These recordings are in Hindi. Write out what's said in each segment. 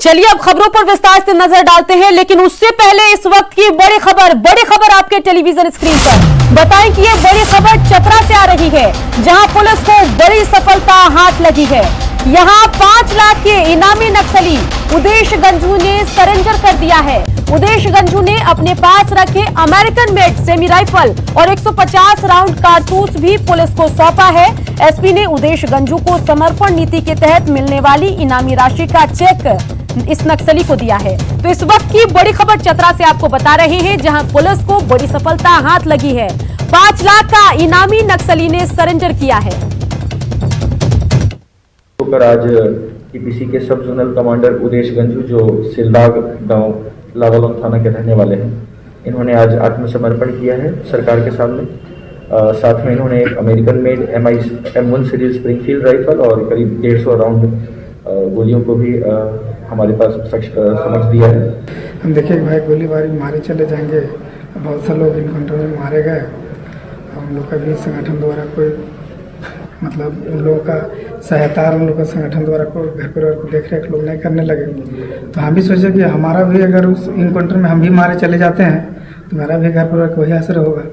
चलिए अब खबरों पर विस्तार से नजर डालते हैं, लेकिन उससे पहले इस वक्त की बड़ी खबर आपके टेलीविजन स्क्रीन पर। बताएं कि ये बड़ी खबर चतरा से आ रही है, जहां पुलिस को बड़ी सफलता हाथ लगी है। यहां 5 लाख के इनामी नक्सली उदेश गंजू ने सरेंडर कर दिया है। उदेश गंजू ने अपने पास रखे अमेरिकन मेड सेमी राइफल और 150 राउंड कारतूस भी पुलिस को सौंपा है। एसपी ने उदेश गंजू को समर्पण नीति के तहत मिलने वाली इनामी राशि का चेक इस नक्सली को दिया है। तो इस वक्त की बड़ी खबर चतरा से आपको बता रहे हैं, जहां पुलिस को बड़ी सफलता हाथ लगी है। 5 लाख का इनामी नक्सली ने सरेंडर किया है। आज टीपीसी के सब जोनल कमांडर उदेश गंजू, जो सिलदाग गांव लावालोंग थाना के रहने वाले हैं, इन्होंने आज आत्मसमर्पण किया है सरकार के सामने। साथ में इन्होंने एक American made M1 series Springfield rifle और करीब 150 राउंड गोलियों को भी हमारे पास समझ दिया है। हम देखे भाई गोलीबारी मारे चले जाएंगे, बहुत से लोग इनकाउंटर में मारे गए। हम लोग का भी संगठन द्वारा कोई मतलब उन लोगों का सहायता, उन लोगों का संगठन द्वारा कोई घर परिवार को देख रेख लोग नहीं करने लगे, तो हम भी सोचे कि हमारा भी अगर उस इनकाउंटर में हम भी मारे चले जाते हैं तो मेरा भी घर परिवार को वही असर होगा।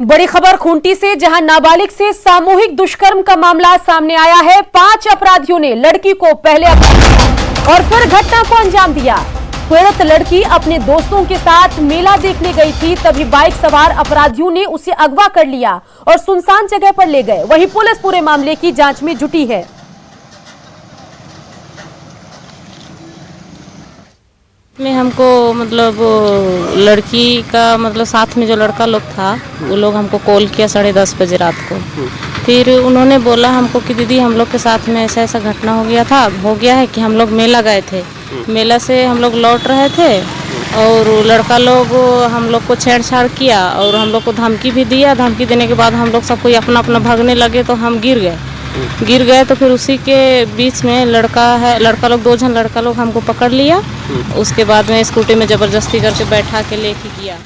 बड़ी खबर खूंटी से, जहां नाबालिग से सामूहिक दुष्कर्म का मामला सामने आया है। 5 अपराधियों ने लड़की को पहले अपहरण और फिर घटना को अंजाम दिया। पीड़ित लड़की अपने दोस्तों के साथ मेला देखने गई थी, तभी बाइक सवार अपराधियों ने उसे अगवा कर लिया और सुनसान जगह पर ले गए। वहीं पुलिस पूरे मामले की जांच में जुटी है। में हमको मतलब लड़की का मतलब साथ में जो लड़का लोग था, वो लोग हमको कॉल किया 10:30 बजे रात को। फिर उन्होंने बोला हमको कि दीदी हम लोग के साथ में ऐसा ऐसा घटना हो गया है कि हम लोग मेला गए थे, मेला से हम लोग लौट रहे थे और लड़का लोग हम लोग को छेड़छाड़ किया और हम लोग को धमकी भी दिया। धमकी देने के बाद हम लोग सब कोई अपना अपना भागने लगे तो हम गिर गए। तो फिर उसी के बीच में लड़का लोग 2 जन लड़का लोग हमको पकड़ लिया। उसके बाद में स्कूटी में जबरदस्ती करके बैठा के लेके गया।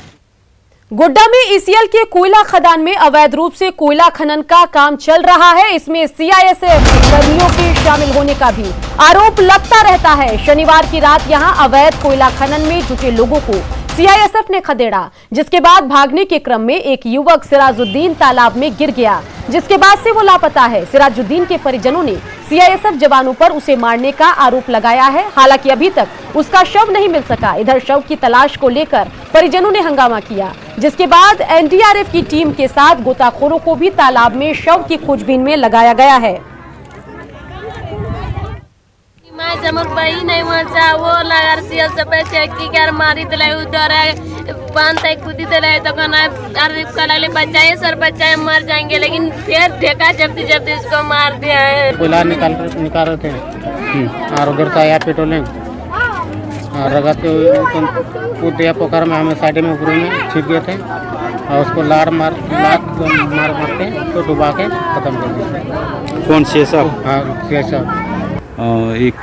गोड्डा में ईसीएल के कोयला खदान में अवैध रूप से कोयला खनन का काम चल रहा है। इसमें सीआईएसएफ कर्मियों के शामिल होने का भी आरोप लगता रहता है। शनिवार की रात यहां अवैध कोयला खनन में जुटे लोगों को सीआईएसएफ ने खदेड़ा, जिसके बाद भागने के क्रम में एक युवक सिराजुद्दीन तालाब में गिर गया, जिसके बाद से वो लापता है। सिराजुद्दीन के परिजनों ने सीआईएसएफ जवानों पर उसे मारने का आरोप लगाया है। हालांकि अभी तक उसका शव नहीं मिल सका। इधर शव की तलाश को लेकर परिजनों ने हंगामा किया, जिसके बाद एनडीआरएफ की टीम के साथ गोताखोरों को भी तालाब में शव की खोजबीन में लगाया गया है। जमक बही नहीं मचा वो लगा सियल से पैसे की कर मारी दिलाई उधर पान तक कूदी दिलाई तो कहना अरे कल बच्चाए सर बच्चाए मर जाएंगे, लेकिन फिर देखा जब इसको मार दिया है। कोयला निकाल रहे थे और उधर से आया पेट्रोलिंग और रगत कूद दिया पोखर में, हमें साइड में ऊपर में छिप गए थे और उसको लार मार के तो डुबा के खत्म कर दिया। कौन सी साहब? हाँ साहब। एक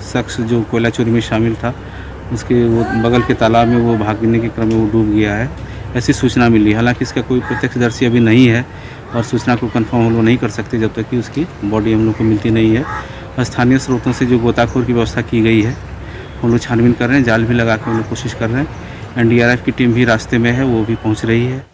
शख्स जो कोयला चोरी में शामिल था, उसके वो बगल के तालाब में वो भागने के क्रम में वो डूब गया है, ऐसी सूचना मिली। हालांकि इसका कोई प्रत्यक्षदर्शी अभी नहीं है और सूचना को कंफर्म हम लोग नहीं कर सकते जब तक कि उसकी बॉडी हम लोग को मिलती नहीं है। स्थानीय स्रोतों से जो गोताखोर की व्यवस्था की गई है, हम लोग छानबीन कर रहे हैं, जाल भी लगा कर हम लोग कोशिश कर रहे हैं। एनडीआरएफ की टीम भी रास्ते में है, वो भी पहुँच रही है।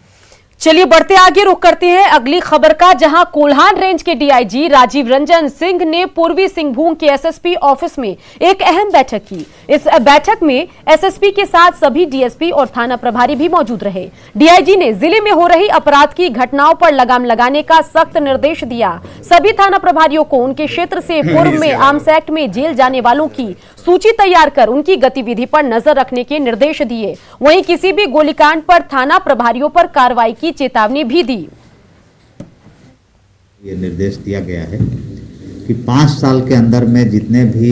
चलिए बढ़ते आगे, रुख करते हैं अगली खबर का, जहां कोल्हान रेंज के डीआईजी राजीव रंजन सिंह ने पूर्वी सिंहभूम के एसएसपी ऑफिस में एक अहम बैठक की। इस बैठक में एसएसपी के साथ सभी डीएसपी और थाना प्रभारी भी मौजूद रहे। डीआईजी ने जिले में हो रही अपराध की घटनाओं पर लगाम लगाने का सख्त निर्देश दिया। सभी थाना प्रभारियों को उनके क्षेत्र से पूर्व में आर्म्स एक्ट में जेल जाने वालों की सूची तैयार कर उनकी गतिविधि पर नजर रखने के निर्देश दिए। वहीं किसी भी गोलीकांड पर थाना प्रभारियों पर कार्रवाई की चेतावनी भी दी। ये निर्देश दिया गया है कि 5 साल के अंदर में जितने भी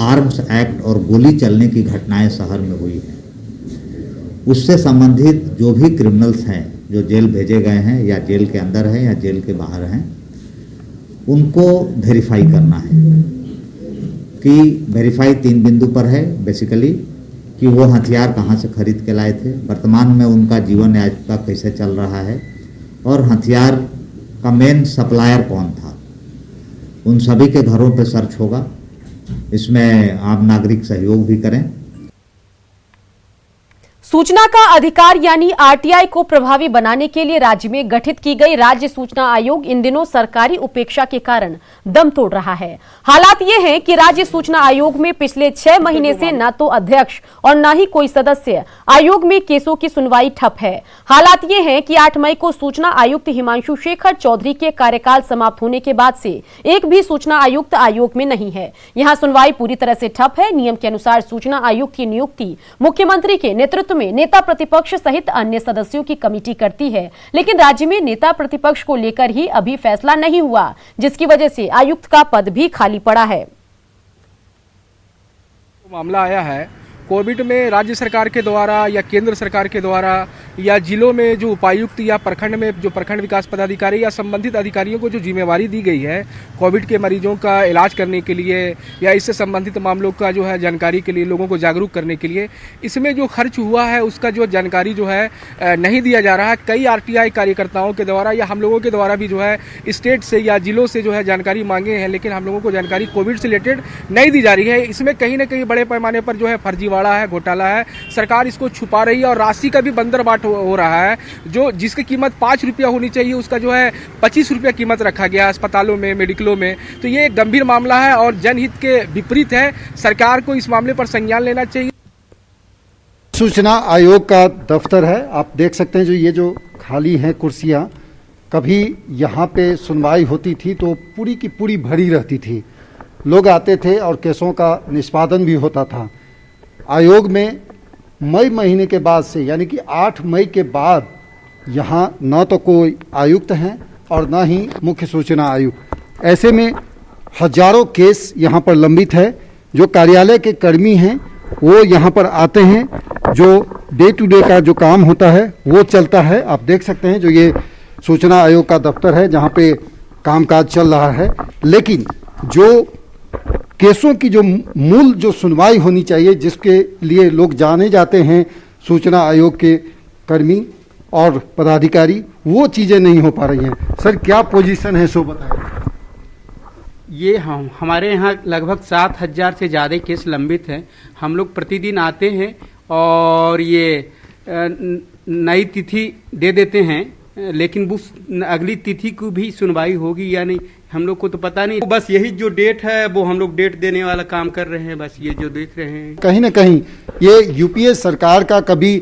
आर्म्स एक्ट और गोली चलने की घटनाएं शहर में हुई हैं, उससे संबंधित जो भी क्रिमिनल्स हैं जो जेल भेजे गए हैं या जेल के अंदर हैं या जेल के बाहर हैं, उनको वेरीफाई करना है। कि वेरीफाई 3 बिंदु पर है बेसिकली, कि वो हथियार कहाँ से खरीद के लाए थे, वर्तमान में उनका जीवन याचिका कैसे चल रहा है, और हथियार का मेन सप्लायर कौन था। उन सभी के घरों पर सर्च होगा इसमें आम नागरिक सहयोग भी करें। सूचना का अधिकार यानी आरटीआई को प्रभावी बनाने के लिए राज्य में गठित की गई राज्य सूचना आयोग इन दिनों सरकारी उपेक्षा के कारण दम तोड़ रहा है। हालात ये हैं कि राज्य सूचना आयोग में पिछले 6 महीने से न तो अध्यक्ष और न ही कोई सदस्य, आयोग में केसों की सुनवाई ठप है। हालात ये हैं कि 8 मई को सूचना आयुक्त हिमांशु शेखर चौधरी के कार्यकाल समाप्त होने के बाद से एक भी सूचना आयुक्त आयोग में नहीं है। यहां सुनवाई पूरी तरह से ठप है। नियम के अनुसार सूचना आयुक्त की नियुक्ति मुख्यमंत्री के नेतृत्व में नेता प्रतिपक्ष सहित अन्य सदस्यों की कमेटी करती है, लेकिन राज्य में नेता प्रतिपक्ष को लेकर ही अभी फैसला नहीं हुआ, जिसकी वजह से आयुक्त का पद भी खाली पड़ा है। मामला आया है कोविड में राज्य सरकार के द्वारा या केंद्र सरकार के द्वारा या जिलों में जो उपायुक्त या प्रखंड में जो प्रखंड विकास पदाधिकारी या संबंधित अधिकारियों को जो जिम्मेवारी दी गई है कोविड के मरीजों का इलाज करने के लिए या इससे संबंधित मामलों का जो है जानकारी के लिए लोगों को जागरूक करने के लिए, इसमें जो खर्च हुआ है उसका जो जानकारी जो है नहीं दिया जा रहा है। कई आरटीआई कार्यकर्ताओं के द्वारा या हम लोगों के द्वारा भी जो है स्टेट से या जिलों से जो है जानकारी मांगे हैं, लेकिन हम लोगों को जानकारी कोविड से रिलेटेड नहीं दी जा रही है। इसमें कहीं ना कहीं बड़े पैमाने पर जो है फर्जीवाड़ा है, घोटाला है। सरकार इसको छुपा रही है और राशि का भी बंदरबाट हो रहा है। जो जिसकी कीमत 5 रुपया होनी चाहिए उसका जो है 25 रुपया कीमत रखा गया है अस्पतालों में, मेडिकलों में। तो ये एक गंभीर मामला है और जनहित के विपरीत है। सरकार को इस मामले पर संज्ञान लेना चाहिए। सूचना आयोग का दफ्तर है, आप देख सकते हैं जो ये जो खाली हैं कुर्सियां, कभी यहाँ पे सुनवाई होती थी तो पूरी की पूरी भरी रहती थी, लोग आते थे और केसों का निष्पादन भी होता था। आयोग में मई महीने के बाद से यानी कि 8 मई के बाद यहाँ न तो कोई आयुक्त हैं और न ही मुख्य सूचना आयुक्त। ऐसे में हजारों केस यहाँ पर लंबित है। जो कार्यालय के कर्मी हैं वो यहाँ पर आते हैं, जो डे टू डे का जो काम होता है वो चलता है। आप देख सकते हैं जो ये सूचना आयोग का दफ्तर है जहाँ पे कामकाज चल रहा है, लेकिन जो केसों की जो मूल जो सुनवाई होनी चाहिए, जिसके लिए लोग जाने जाते हैं सूचना आयोग के कर्मी और पदाधिकारी, वो चीज़ें नहीं हो पा रही हैं। सर क्या पोजीशन है सो बताएं। ये हमारे यहाँ लगभग 7,000 से ज़्यादा केस लंबित हैं। हम लोग प्रतिदिन आते हैं और ये नई तिथि दे देते हैं, लेकिन वो अगली तिथि को भी सुनवाई होगी या नहीं हम लोग को तो पता नहीं। बस यही जो डेट है वो हम लोग डेट देने वाला काम कर रहे हैं, बस ये जो देख रहे हैं। कहीं ना कहीं ये यूपीए सरकार का कभी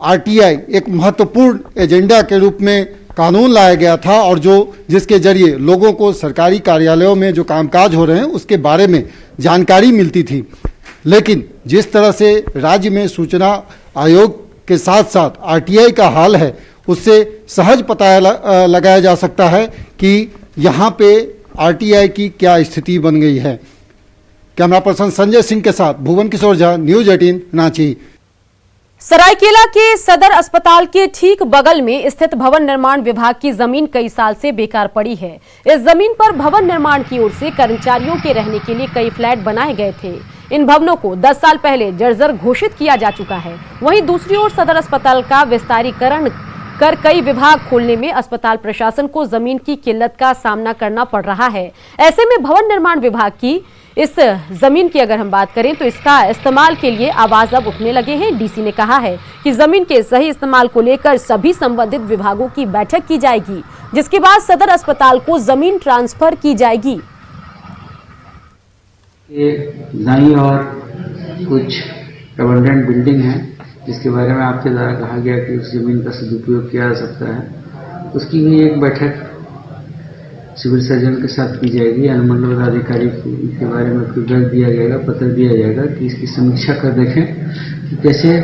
आरटीआई एक महत्वपूर्ण एजेंडा के रूप में कानून लाया गया था और जो जिसके जरिए लोगों को सरकारी कार्यालयों में जो कामकाज हो रहे हैं उसके बारे में जानकारी मिलती थी। लेकिन जिस तरह से राज्य में सूचना आयोग के साथ साथ आरटीआई का हाल है, उससे सहज पता लगाया जा सकता है कि यहाँ पे आरटीआई की क्या स्थिति बन गई है। कैमरा पर्सन संजय सिंह के साथ भुवन किशोर झा, न्यूज 18 रांची। सरायकेला के सदर अस्पताल के ठीक बगल में स्थित भवन निर्माण विभाग की जमीन कई साल से बेकार पड़ी है। इस जमीन पर भवन निर्माण की ओर से कर्मचारियों के रहने के लिए कई फ्लैट बनाए गए थे। इन भवनों को 10 साल पहले जर्जर घोषित किया जा चुका है। वहीं दूसरी ओर सदर अस्पताल का विस्तारीकरण कर कई विभाग खोलने में अस्पताल प्रशासन को जमीन की किल्लत का सामना करना पड़ रहा है। ऐसे में भवन निर्माण विभाग की इस जमीन की अगर हम बात करें तो इसका इस्तेमाल के लिए आवाज अब उठने लगे हैं। डीसी ने कहा है कि जमीन के सही इस्तेमाल को लेकर सभी संबंधित विभागों की बैठक की जाएगी, जिसके बाद सदर अस्पताल को जमीन ट्रांसफर की जाएगी। दाईं और कुछ अबंडेंट बिल्डिंग है जिसके बारे में आपके द्वारा कहा गया कि उस जमीन का सदुपयोग किया जा सकता है। उसकी भी एक बैठक सिविल सर्जन के साथ की जाएगी। अनुमंडल पदाधिकारी के बारे में फीडबैक दिया जाएगा, पत्र दिया जाएगा कि इसकी समीक्षा कर देखें कि कैसे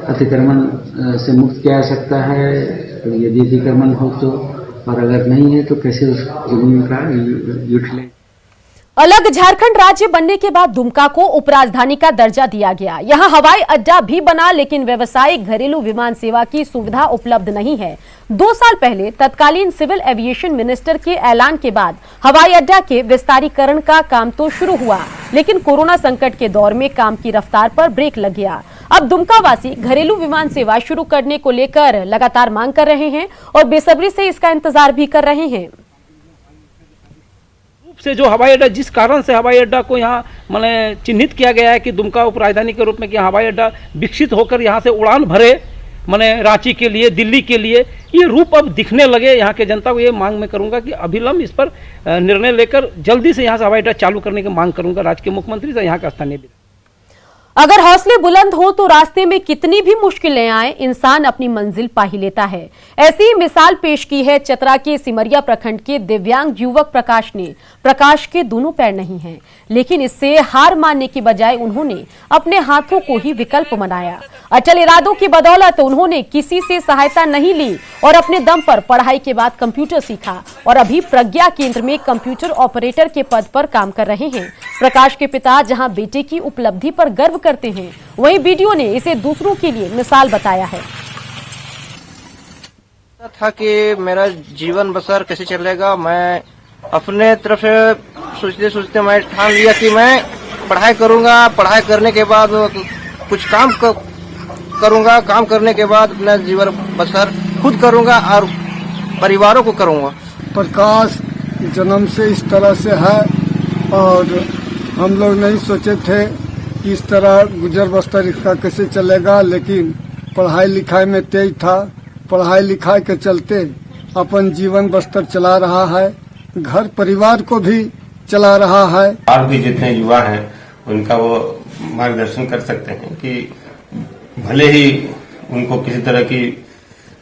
अतिक्रमण से मुक्त किया जा सकता है, यदि अतिक्रमण हो तो, और अगर नहीं है तो कैसे उस जमीन का यूटिलाइज। अलग झारखंड राज्य बनने के बाद दुमका को उपराजधानी का दर्जा दिया गया। यहां हवाई अड्डा भी बना, लेकिन व्यावसायिक घरेलू विमान सेवा की सुविधा उपलब्ध नहीं है। 2 साल पहले तत्कालीन सिविल एविएशन मिनिस्टर के ऐलान के बाद हवाई अड्डा के विस्तारीकरण का काम तो शुरू हुआ, लेकिन कोरोना संकट के दौर में काम की रफ्तार पर ब्रेक लग गया। अब दुमका वासी घरेलू विमान सेवा शुरू करने को लेकर लगातार मांग कर रहे हैं और बेसब्री से इसका इंतजार भी कर रहे हैं। से जो हवाई अड्डा, जिस कारण से हवाई अड्डा को यहाँ मैंने चिन्हित किया गया है कि दुमका उप राजधानी के रूप में कि हवाई अड्डा विकसित होकर यहाँ से उड़ान भरे, मैंने रांची के लिए, दिल्ली के लिए, ये रूप अब दिखने लगे। यहाँ के जनता को ये मांग मैं करूँगा कि अभिलंब इस पर निर्णय लेकर जल्दी से यहाँ से हवाई अड्डा चालू करने की मांग करूँगा राज्य के मुख्यमंत्री से, यहाँ का स्थानीय। अगर हौसले बुलंद हो तो रास्ते में कितनी भी मुश्किलें आए, इंसान अपनी मंजिल पा ही लेता है। ऐसी ही मिसाल पेश की है चतरा के सिमरिया प्रखंड के दिव्यांग युवक प्रकाश ने। प्रकाश के दोनों पैर नहीं हैं, लेकिन इससे हार मानने की बजाय उन्होंने अपने हाथों को ही विकल्प बनाया। अचल इरादों की बदौलत उन्होंने किसी से सहायता नहीं ली और अपने दम पर पढ़ाई के बाद कंप्यूटर सीखा और अभी प्रज्ञा केंद्र में कंप्यूटर ऑपरेटर के पद पर काम कर रहे हैं। प्रकाश के पिता जहां बेटे की उपलब्धि पर गर्व करते हैं, वहीं वीडियो ने इसे दूसरों के लिए मिसाल बताया है। था कि मेरा जीवन बसर कैसे चलेगा, मैं अपने तरफ से सोचते सोचते मैं ठान लिया कि मैं पढ़ाई करूंगा, पढ़ाई करने के बाद कुछ काम करूंगा, काम करने के बाद अपना जीवन बसर खुद करूंगा और परिवारों को करूंगा। प्रकाश जन्म से इस तरह से है और हम लोग नहीं सोचे थे कि इस तरह गुजर बसर इसका कैसे चलेगा, लेकिन पढ़ाई लिखाई में तेज था, पढ़ाई लिखाई के चलते अपन जीवन बस्तर चला रहा है, घर परिवार को भी चला रहा है। और भी जितने युवा हैं उनका वो मार्गदर्शन कर सकते हैं कि भले ही उनको किसी तरह की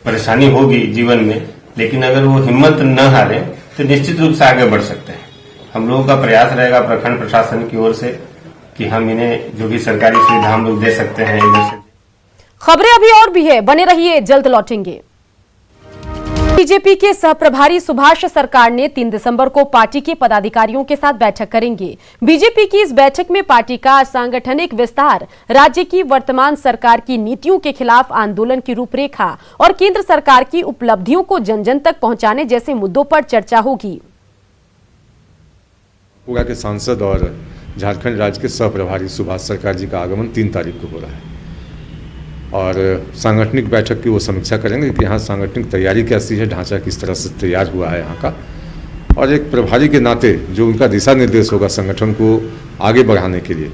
परेशानी होगी जीवन में, लेकिन अगर वो हिम्मत न हारे तो निश्चित रूप से आगे बढ़ सकते हैं। हम लोगों का प्रयास रहेगा प्रखंड प्रशासन की ओर से कि हम इन्हें जो भी सरकारी सुविधा हम लोग दे सकते हैं इधर से। खबरें अभी और भी है, बने रहिए, जल्द लौटेंगे। बीजेपी के सहप्रभारी सुभाष सरकार ने 3 दिसंबर को पार्टी के पदाधिकारियों के साथ बैठक करेंगे। बीजेपी की इस बैठक में पार्टी का सांगठनिक विस्तार, राज्य की वर्तमान सरकार की नीतियों के खिलाफ आंदोलन की रूपरेखा और केंद्र सरकार की उपलब्धियों को जन जन तक पहुंचाने जैसे मुद्दों पर चर्चा होगी। पूरा के सांसद और झारखंड राज्य के सहप्रभारी सुभाष सरकार जी का आगमन 3 तारीख को हो रहा है और सांगठनिक बैठक की वो समीक्षा करेंगे कि यहाँ सांगठनिक तैयारी कैसी है, ढांचा किस तरह से तैयार हुआ है यहाँ का, और एक प्रभारी के नाते जो उनका दिशा निर्देश होगा संगठन को आगे बढ़ाने के लिए,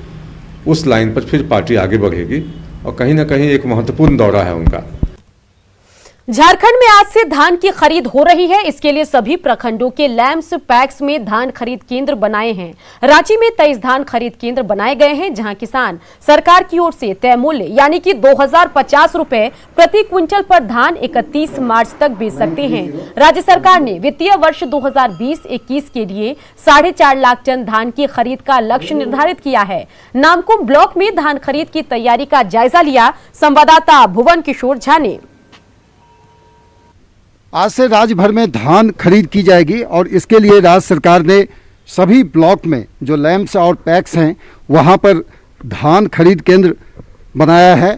उस लाइन पर फिर पार्टी आगे बढ़ेगी। और कहीं ना कहीं एक महत्वपूर्ण दौरा है उनका। झारखंड में आज से धान की खरीद हो रही है। इसके लिए सभी प्रखंडों के लैम्स पैक्स में धान खरीद केंद्र बनाए हैं। रांची में 23 धान खरीद केंद्र बनाए गए हैं, जहां किसान सरकार की ओर से तय मूल्य यानी कि 2050 रुपए प्रति क्विंटल पर धान 31 मार्च तक बेच सकते हैं। राज्य सरकार ने वित्तीय वर्ष 2020-21 के लिए 4.5 लाख टन धान की खरीद का लक्ष्य निर्धारित किया है। नामकुम ब्लॉक में धान खरीद की तैयारी का जायजा लिया संवाददाता भुवन किशोर झा ने। आज से राज्य भर में धान खरीद की जाएगी और इसके लिए राज्य सरकार ने सभी ब्लॉक में जो लैम्प्स और पैक्स हैं वहां पर धान खरीद केंद्र बनाया है।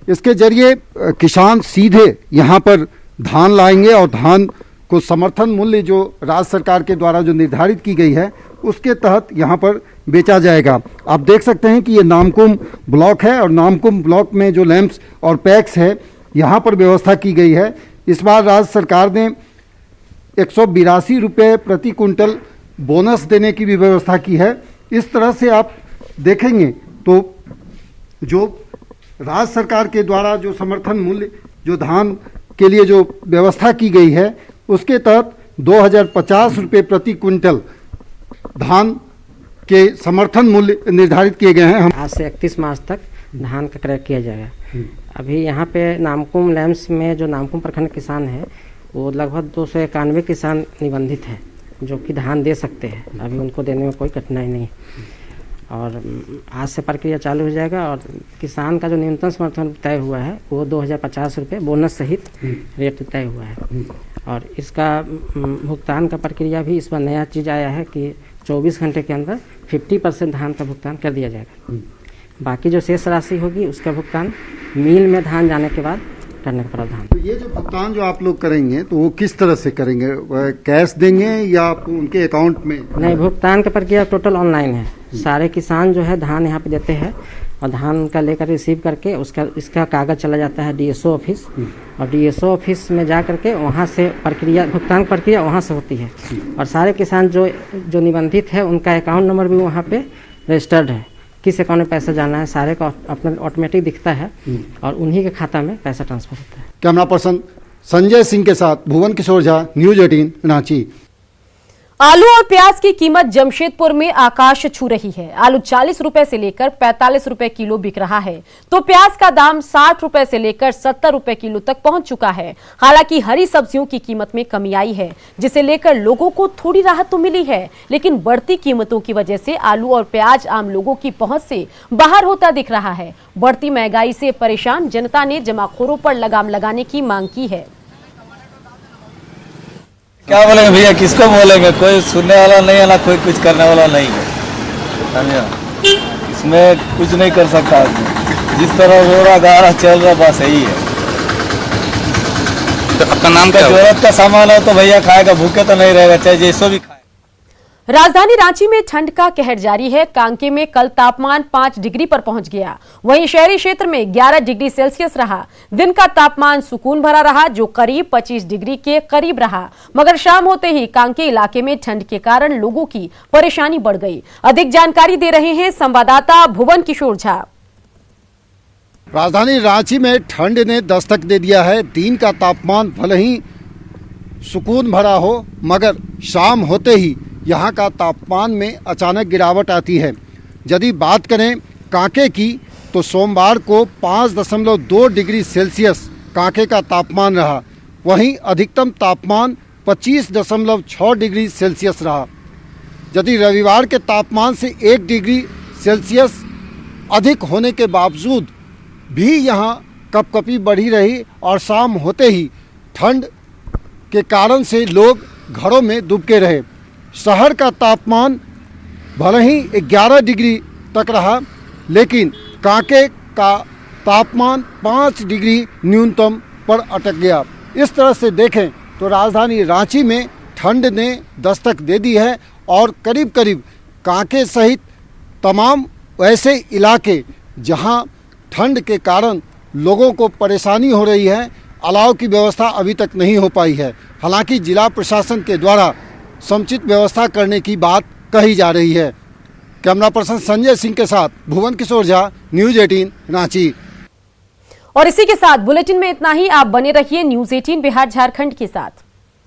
इसके जरिए किसान सीधे यहां पर धान लाएंगे और धान को समर्थन मूल्य जो राज्य सरकार के द्वारा जो निर्धारित की गई है उसके तहत यहां पर बेचा जाएगा। आप देख सकते हैं कि ये नामकुम ब्लॉक है और नामकुम ब्लॉक में जो लैम्प्स और पैक्स है यहाँ पर व्यवस्था की गई है। इस बार राज्य सरकार ने 182 रुपये प्रति कुंटल बोनस देने की भी व्यवस्था की है। इस तरह से आप देखेंगे तो जो राज्य सरकार के द्वारा जो समर्थन मूल्य जो धान के लिए जो व्यवस्था की गई है उसके तहत 2050 रुपये प्रति क्विंटल धान के समर्थन मूल्य निर्धारित किए गए हैं। आज से 31 मार्च तक धान का क्रय किया जाएगा। अभी यहाँ पे नामकुम लैम्प्स में जो नामकुम प्रखंड किसान है वो लगभग 291 किसान निबंधित हैं जो कि धान दे सकते हैं। अभी उनको देने में कोई कठिनाई नहीं और आज से प्रक्रिया चालू हो जाएगा। और किसान का जो न्यूनतम समर्थन तय हुआ है वो 2050 रुपये बोनस सहित रेट तय हुआ है। और इसका भुगतान का प्रक्रिया भी इस बार नया चीज़ आया है कि 24 घंटे के अंदर 50% धान का भुगतान कर दिया जाएगा। बाकी जो शेष राशि होगी उसका भुगतान मिल में धान जाने के बाद करने का प्रावधान। तो ये जो भुगतान जो आप लोग करेंगे तो वो किस तरह से करेंगे, कैश देंगे या आप उनके अकाउंट में? नहीं, भुगतान का प्रक्रिया टोटल ऑनलाइन है। सारे किसान जो है धान यहाँ पे देते हैं और धान का लेकर रिसीव करके इसका कागज चला जाता है डीएसओ ऑफिस, और डीएसओ ऑफिस में जा करके वहाँ से प्रक्रिया, भुगतान प्रक्रिया वहाँ से होती है। और सारे किसान जो निबंधित है उनका अकाउंट नंबर भी वहाँ पे रजिस्टर्ड है, किस अकाउंट में पैसा जाना है सारे का अपना ऑटोमेटिक दिखता है और उन्हीं के खाता में पैसा ट्रांसफर होता है। कैमरा पर्सन संजय सिंह के साथ भुवन किशोर झा, न्यूज 18 रांची। आलू और प्याज की कीमत जमशेदपुर में आकाश छू रही है। आलू 40 रुपए से लेकर 45 रुपए किलो बिक रहा है, तो प्याज का दाम 60 रुपए से लेकर 70 रुपए किलो तक पहुंच चुका है। हालांकि हरी सब्जियों की कीमत में कमी आई है, जिसे लेकर लोगों को थोड़ी राहत तो मिली है, लेकिन बढ़ती कीमतों की वजह से आलू और प्याज आम लोगों की पहुंच से बाहर होता दिख रहा है। बढ़ती महंगाई से परेशान जनता ने जमाखोरों पर लगाम लगाने की मांग की है। क्या बोलेंगे भैया, किसको बोलेंगे? कोई सुनने वाला नहीं है ना कोई कुछ करने वाला नहीं है, समझा? इसमें कुछ नहीं कर सकता आदमी। जिस तरह हो रहा गा रहा चल रहा बस यही है। तो आपका नाम क्या? जरूरत का सामान हो तो भैया खाएगा, भूखे तो नहीं रहेगा, चाहे जैसो भी खाए। राजधानी रांची में ठंड का कहर जारी है। कांके में कल तापमान 5 डिग्री पर पहुंच गया, वहीं शहरी क्षेत्र में 11 डिग्री सेल्सियस रहा। दिन का तापमान सुकून भरा रहा, जो करीब 25 डिग्री के करीब रहा, मगर शाम होते ही कांके इलाके में ठंड के कारण लोगों की परेशानी बढ़ गई। अधिक जानकारी दे रहे हैं संवाददाता भुवन किशोर झा। राजधानी रांची में ठंड ने दस्तक दे दिया है। दिन का तापमान भले ही सुकून भरा हो, मगर शाम होते ही यहाँ का तापमान में अचानक गिरावट आती है। यदि बात करें कांके की, तो सोमवार को 5.2 डिग्री सेल्सियस कांके का तापमान रहा। वहीं अधिकतम तापमान 25.6 डिग्री सेल्सियस रहा। यदि रविवार के तापमान से 1 डिग्री सेल्सियस अधिक होने के बावजूद भी यहाँ कपकपी बढ़ी रही और शाम होते ही ठंड के कारण से लोग घरों में दुबके रहे। शहर का तापमान भले ही 11 डिग्री तक रहा, लेकिन कांके का तापमान 5 डिग्री न्यूनतम पर अटक गया। इस तरह से देखें तो राजधानी रांची में ठंड ने दस्तक दे दी है और करीब करीब कांके सहित तमाम ऐसे इलाके जहां ठंड के कारण लोगों को परेशानी हो रही है, अलाव की व्यवस्था अभी तक नहीं हो पाई है। हालांकि जिला प्रशासन के द्वारा समुचित व्यवस्था करने की बात कही जा रही है। कैमरा पर्सन संजय सिंह के साथ भुवन किशोर झा, न्यूज 18 रांची। और इसी के साथ बुलेटिन में इतना ही। आप बने रहिए न्यूज 18 बिहार झारखंड के साथ।